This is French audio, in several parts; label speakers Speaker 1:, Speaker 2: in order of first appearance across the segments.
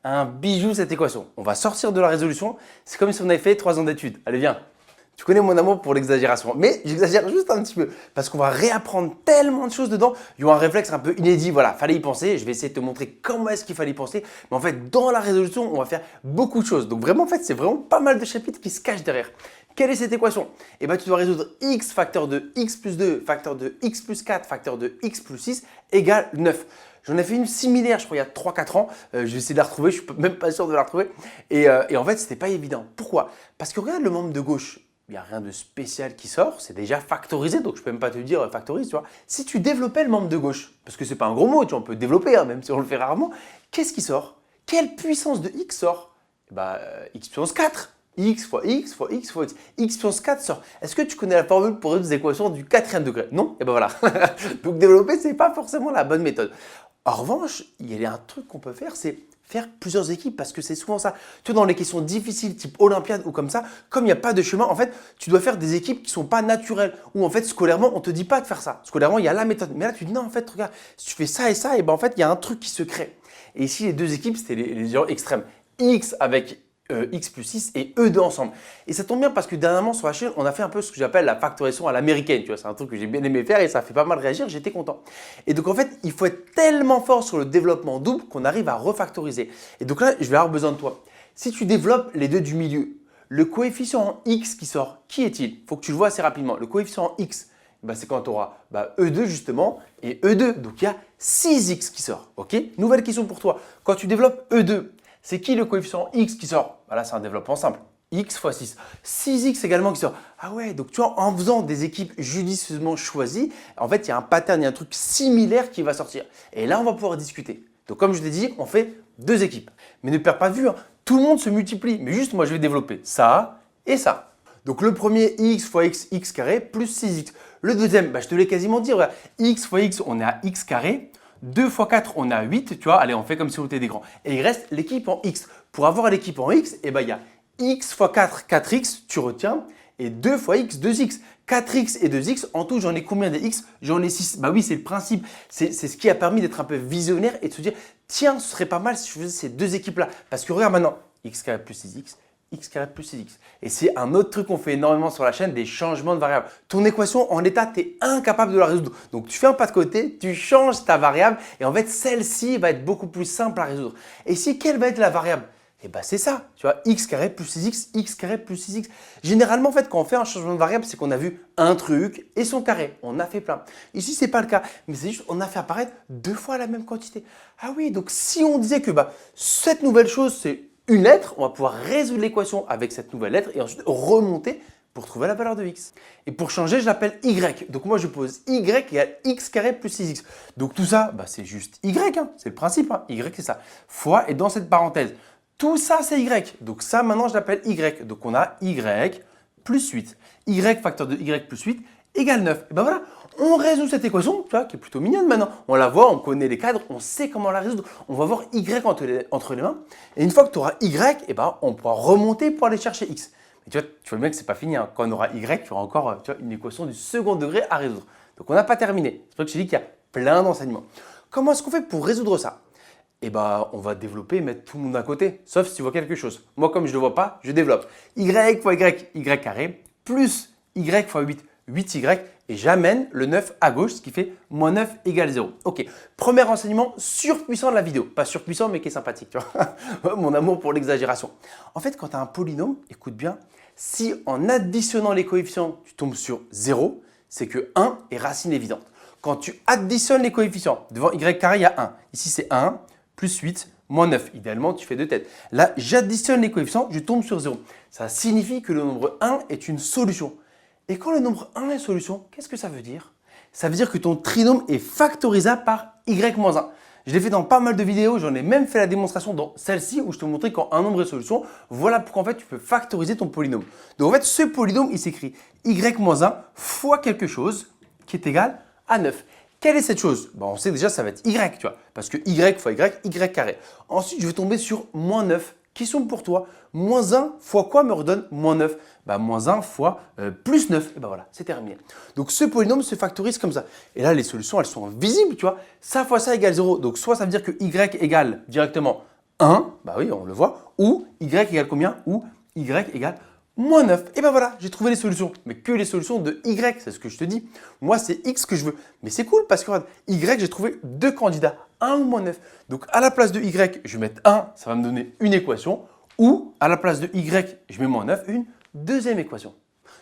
Speaker 1: Un bijou cette équation. On va sortir de la résolution. C'est comme si on avait fait 3 ans d'études. Allez, viens. Tu connais mon amour pour l'exagération. Mais j'exagère juste un petit peu parce qu'on va réapprendre tellement de choses dedans. Il y aura un réflexe un peu inédit. Voilà, fallait y penser. Je vais essayer de te montrer comment est-ce qu'il fallait y penser. Mais en fait, dans la résolution, on va faire beaucoup de choses. Donc vraiment, en fait, c'est vraiment pas mal de chapitres qui se cachent derrière. Quelle est cette équation? Eh bien, tu dois résoudre x facteur de x plus 2 facteur de x plus 4 facteur de x plus 6 égale 9. J'en ai fait une similaire, je crois, il y a 3-4 ans. Je vais essayer de la retrouver, je ne suis même pas sûr de la retrouver. Et en fait, ce n'était pas évident. Pourquoi? Parce que regarde le membre de gauche. Il n'y a rien de spécial qui sort, c'est déjà factorisé, donc je ne peux même pas te dire factorise, tu vois. Si tu développais le membre de gauche, parce que ce n'est pas un gros mot, tu vois, on peut développer, hein, même si on le fait rarement, qu'est-ce qui sort? Quelle puissance de x sort? X puissance 4. X fois x fois x fois x. X puissance 4 sort. Est-ce que tu connais la formule pour résoudre des équations du 4e degré? Non? Et ben voilà. Donc développer, ce n'est pas forcément la bonne méthode. En revanche, il y a un truc qu'on peut faire, c'est faire plusieurs équipes parce que c'est souvent ça. Tu vois, dans les questions difficiles type Olympiade ou comme ça, comme il n'y a pas de chemin, en fait, tu dois faire des équipes qui ne sont pas naturelles ou en fait, scolairement, on ne te dit pas de faire ça. Scolairement, il y a la méthode. Mais là, tu dis non, en fait, regarde, si tu fais ça et ça, et ben en fait, il y a un truc qui se crée. Et ici, les deux équipes, c'était les gens extrêmes. X avec x plus 6 et E2 ensemble. Et ça tombe bien parce que dernièrement sur la chaîne, on a fait un peu ce que j'appelle la factorisation à l'américaine. Tu vois, c'est un truc que j'ai bien aimé faire et ça fait pas mal réagir, j'étais content. Et donc en fait, il faut être tellement fort sur le développement double qu'on arrive à refactoriser. Et donc là, je vais avoir besoin de toi. Si tu développes les deux du milieu, le coefficient en x qui sort, qui est-il? Il faut que tu le vois assez rapidement. Le coefficient en x, c'est quand tu auras E2 justement et E2. Donc il y a 6x qui sort. Ok? Nouvelle question pour toi. Quand tu développes E2, c'est qui le coefficient x qui sort? Là, c'est un développement simple. X fois 6. 6x également qui sort. Ah ouais, donc tu vois, en faisant des équipes judicieusement choisies, en fait, il y a un pattern, il y a un truc similaire qui va sortir. Et là, on va pouvoir discuter. Donc comme je l'ai dit, on fait deux équipes. Mais ne perds pas de vue, hein. Tout le monde se multiplie. Mais juste, moi, je vais développer ça et ça. Donc le premier, x fois x, x carré, plus 6x. Le deuxième, je te l'ai quasiment dit, regarde, x fois x, on est à x carré. 2 fois 4, on a 8, tu vois, allez, on fait comme si on était des grands. Et il reste l'équipe en x. Pour avoir l'équipe en x, il y a x fois 4, 4x, tu retiens, et 2 fois x, 2x. 4x et 2x, en tout, j'en ai combien des x? J'en ai 6. Bah oui, c'est le principe. C'est ce qui a permis d'être un peu visionnaire et de se dire, tiens, ce serait pas mal si je faisais ces deux équipes-là. Parce que regarde maintenant, x carré plus 6x, x carré plus 6x. Et c'est un autre truc qu'on fait énormément sur la chaîne, des changements de variables. Ton équation, en l'état, tu es incapable de la résoudre. Donc, tu fais un pas de côté, tu changes ta variable et en fait, celle-ci va être beaucoup plus simple à résoudre. Et si, quelle va être la variable? C'est ça, tu vois, x carré plus 6x, x carré plus 6x. Généralement, en fait, quand on fait un changement de variable, c'est qu'on a vu un truc et son carré. On a fait plein. Ici, ce n'est pas le cas, mais c'est juste on a fait apparaître deux fois la même quantité. Ah oui, donc si on disait que cette nouvelle chose, c'est une lettre, on va pouvoir résoudre l'équation avec cette nouvelle lettre et ensuite remonter pour trouver la valeur de x. Et pour changer, je l'appelle y. Donc moi, je pose y égale x carré plus 6x. Donc tout ça, c'est juste y, hein. C'est le principe. Hein. Y, c'est ça. Fois, et dans cette parenthèse, tout ça, c'est y. Donc ça, maintenant, je l'appelle y. Donc on a y plus 8. Y facteur de y plus 8 égale 9. Et voilà, on résout cette équation, tu vois, qui est plutôt mignonne maintenant. On la voit, on connaît les cadres, on sait comment la résoudre. On va voir y entre les mains. Et une fois que tu auras y, on pourra remonter pour aller chercher x. Mais tu vois bien que ce n'est pas fini. Hein. Quand on aura y, tu auras encore une équation du second degré à résoudre. Donc on n'a pas terminé. C'est pour ça que je t'ai dit qu'il y a plein d'enseignements. Comment est-ce qu'on fait pour résoudre ça? On va développer et mettre tout le monde à côté, sauf si tu vois quelque chose. Moi, comme je ne le vois pas, je développe y fois y carré, plus y fois 8, 8y, et j'amène le 9 à gauche, ce qui fait moins 9 égale 0. Ok, premier enseignement surpuissant de la vidéo. Pas surpuissant, mais qui est sympathique. Tu vois mon amour pour l'exagération. En fait, quand tu as un polynôme, écoute bien, si en additionnant les coefficients, tu tombes sur 0, c'est que 1 est racine évidente. Quand tu additionnes les coefficients, devant y carré, il y a 1. Ici, c'est 1. Plus 8, moins 9. Idéalement, tu fais deux têtes. Là, j'additionne les coefficients, je tombe sur 0. Ça signifie que le nombre 1 est une solution. Et quand le nombre 1 est solution, qu'est-ce que ça veut dire? Ça veut dire que ton trinôme est factorisable par y-1. Je l'ai fait dans pas mal de vidéos, j'en ai même fait la démonstration dans celle-ci où je te montrais quand un nombre est solution. Voilà pourquoi en fait tu peux factoriser ton polynôme. Donc en fait, ce polynôme, il s'écrit y-1 fois quelque chose qui est égal à 9. Quelle est cette chose? On sait déjà ça va être y, tu vois, parce que y fois y carré. Ensuite, je vais tomber sur moins 9. Question pour toi. Moins 1 fois quoi me redonne moins 9? Moins 1 fois plus 9. Et voilà, c'est terminé. Donc, ce polynôme se factorise comme ça. Et là, les solutions, elles sont visibles, tu vois. Ça fois ça égale 0. Donc, soit ça veut dire que y égale directement 1, bah oui, on le voit, ou y égale combien? Ou y égale moins 9. Et ben voilà, j'ai trouvé les solutions. Mais que les solutions de y, c'est ce que je te dis. Moi, c'est x que je veux. Mais c'est cool parce que regarde, y, j'ai trouvé deux candidats, 1 ou moins 9. Donc à la place de y, je vais mettre 1, ça va me donner une équation. Ou à la place de y, je mets moins 9, une deuxième équation.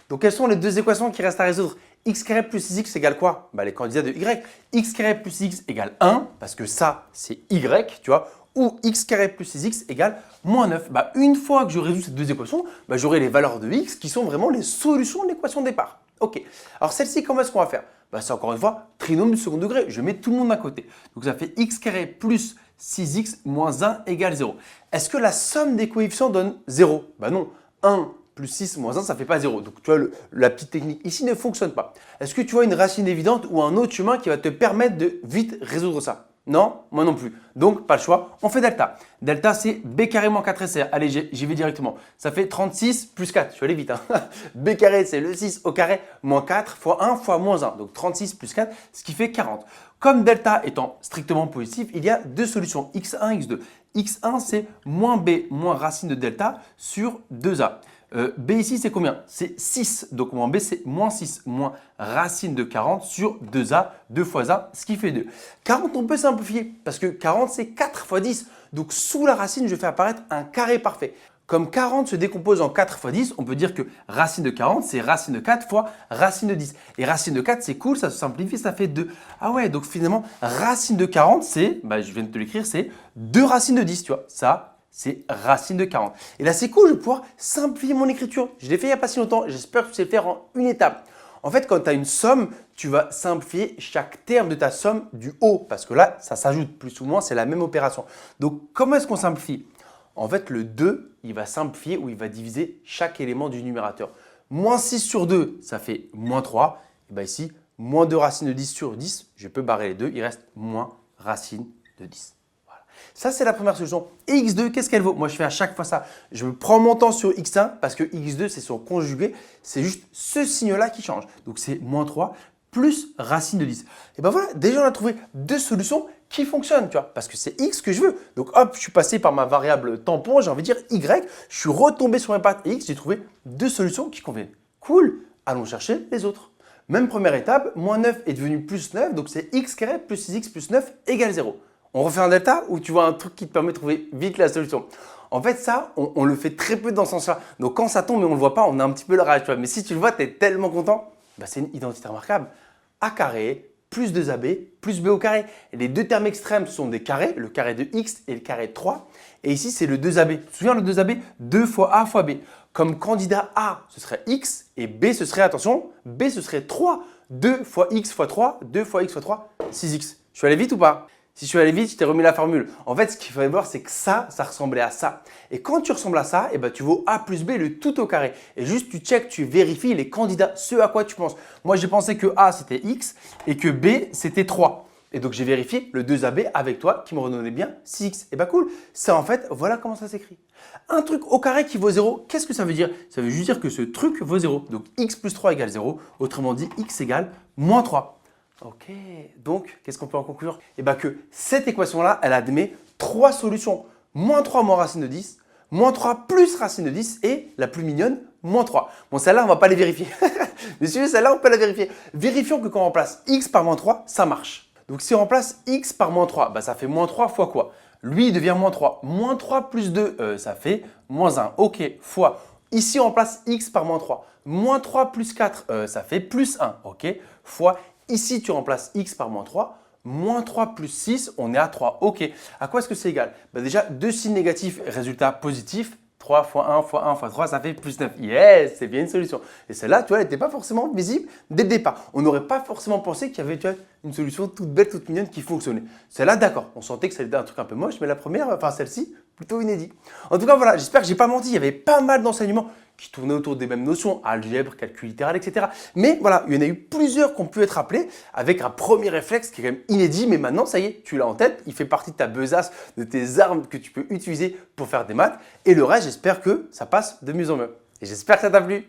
Speaker 1: Donc quelles sont les deux équations qui restent à résoudre? X carré plus 6x égale quoi? Bah, les candidats de y. X carré plus 6x égale 1, parce que ça, c'est y, tu vois. Ou x carré plus 6x égale moins 9. Bah, une fois que je résous ces deux équations, bah, j'aurai les valeurs de x qui sont vraiment les solutions de l'équation de départ. Ok. Alors celle-ci, comment est-ce qu'on va faire? Bah, c'est encore une fois trinôme du second degré. Je mets tout le monde à côté. Donc ça fait x carré plus 6x moins 1 égale 0. Est-ce que la somme des coefficients donne 0? Bah non. 1 plus 6 moins 1, ça ne fait pas 0. Donc, tu vois, la petite technique ici ne fonctionne pas. Est-ce que tu vois une racine évidente ou un autre chemin qui va te permettre de vite résoudre ça? Non, moi non plus. Donc, pas le choix. On fait delta. Delta, c'est b carré moins 4sr. Allez, j'y vais directement. Ça fait 36 plus 4. Je suis allé vite. Hein. b carré, c'est le 6 au carré moins 4 fois 1 fois moins 1. Donc, 36 plus 4, ce qui fait 40. Comme delta étant strictement positif, il y a deux solutions, x1 et x2. x1, c'est moins b moins racine de delta sur 2a. B ici, c'est combien? C'est 6. Donc, moins B, c'est moins 6, moins racine de 40 sur 2A, 2 fois A, ce qui fait 2. 40, on peut simplifier parce que 40, c'est 4 fois 10. Donc, sous la racine, je fais apparaître un carré parfait. Comme 40 se décompose en 4 fois 10, on peut dire que racine de 40, c'est racine de 4 fois racine de 10. Et racine de 4, c'est cool, ça se simplifie, ça fait 2. Ah ouais, donc finalement, racine de 40, c'est, bah, je viens de te l'écrire, c'est 2 racines de 10, tu vois. Ça, c'est racine de 40. Et là, c'est cool, je vais pouvoir simplifier mon écriture. Je l'ai fait il n'y a pas si longtemps, j'espère que tu sais le faire en une étape. En fait, quand tu as une somme, tu vas simplifier chaque terme de ta somme du haut, parce que là, ça s'ajoute plus ou moins, c'est la même opération. Donc, comment est-ce qu'on simplifie? En fait, le 2, il va simplifier ou il va diviser chaque élément du numérateur. Moins 6 sur 2, ça fait moins 3. Et bien ici, moins 2 racine de 10 sur 10, je peux barrer les deux, il reste moins racine de 10. Ça, c'est la première solution. Et x2, qu'est-ce qu'elle vaut? Moi, je fais à chaque fois ça. Je me prends mon temps sur x1 parce que x2, c'est son conjugué. C'est juste ce signe-là qui change. Donc, c'est moins 3 plus racine de 10. Et ben voilà, déjà, on a trouvé deux solutions qui fonctionnent, tu vois, parce que c'est x que je veux. Donc, hop, je suis passé par ma variable tampon, j'ai envie de dire y. Je suis retombé sur mes pattes x, j'ai trouvé deux solutions qui conviennent. Cool, allons chercher les autres. Même première étape, moins 9 est devenu plus 9, donc c'est x carré plus 6x plus 9 égale 0. On refait un delta ou tu vois un truc qui te permet de trouver vite la solution? En fait, ça, on le fait très peu dans ce sens-là. Donc, quand ça tombe et on ne le voit pas, on a un petit peu le rage. Tu vois. Mais si tu le vois, tu es tellement content, bah, c'est une identité remarquable. A carré plus 2AB plus B au carré. Et les deux termes extrêmes sont des carrés, le carré de x et le carré de 3. Et ici, c'est le 2AB. Tu te souviens, le 2AB? 2 fois A fois B. Comme candidat A, ce serait x et B, ce serait, attention, B, ce serait 3. 2 fois x fois 3, 2 fois x fois 3, 6x. Je suis allé vite ou pas? Si je suis allé vite, je t'ai remis la formule. En fait, ce qu'il fallait voir, c'est que ça ressemblait à ça. Et quand tu ressembles à ça, eh ben, tu vaux A plus B le tout au carré. Et juste, tu check, tu vérifies les candidats, ce à quoi tu penses. Moi, j'ai pensé que A, c'était X et que B, c'était 3. Et donc, j'ai vérifié le 2AB avec toi qui me redonnait bien 6X. Et bah cool, ça en fait, voilà comment ça s'écrit. Un truc au carré qui vaut 0, qu'est-ce que ça veut dire? Ça veut juste dire que ce truc vaut 0. Donc, X plus 3 égale 0. Autrement dit, X égale moins 3. Ok, donc qu'est-ce qu'on peut en conclure? Eh bien que cette équation-là, elle admet trois solutions. Moins 3 moins racine de 10, moins 3 plus racine de 10 et la plus mignonne, moins 3. Bon, celle-là, on ne va pas les vérifier. Mais si celle-là, on peut la vérifier. Vérifions que quand on remplace x par moins 3, ça marche. Donc si on remplace x par moins 3, bah, ça fait moins 3 fois quoi? Lui, il devient moins 3. Moins 3 plus 2, ça fait moins 1. Ok, fois. Ici, on remplace x par moins 3. Moins 3 plus 4, ça fait plus 1. Ok, fois. Ici, tu remplaces x par moins 3. Moins 3 plus 6, on est à 3. Ok. À quoi est-ce que c'est égal? Bah déjà, deux signes négatifs, résultat positif. 3 fois 1 fois 1 fois 3, ça fait plus 9. Yes, c'est bien une solution. Et celle-là, tu vois, elle n'était pas forcément visible dès le départ. On n'aurait pas forcément pensé qu'il y avait, tu vois, une solution toute belle, toute mignonne qui fonctionnait. Celle-là, d'accord. On sentait que c'était un truc un peu moche, mais la première, enfin celle-ci, plutôt inédit. En tout cas, voilà, j'espère que j'ai pas menti. Il y avait pas mal d'enseignements qui tournaient autour des mêmes notions, algèbre, calcul littéral, etc. Mais voilà, il y en a eu plusieurs qui ont pu être appelés avec un premier réflexe qui est quand même inédit, mais maintenant, ça y est, tu l'as en tête, il fait partie de ta besace, de tes armes que tu peux utiliser pour faire des maths. Et le reste, j'espère que ça passe de mieux en mieux. Et j'espère que ça t'a plu.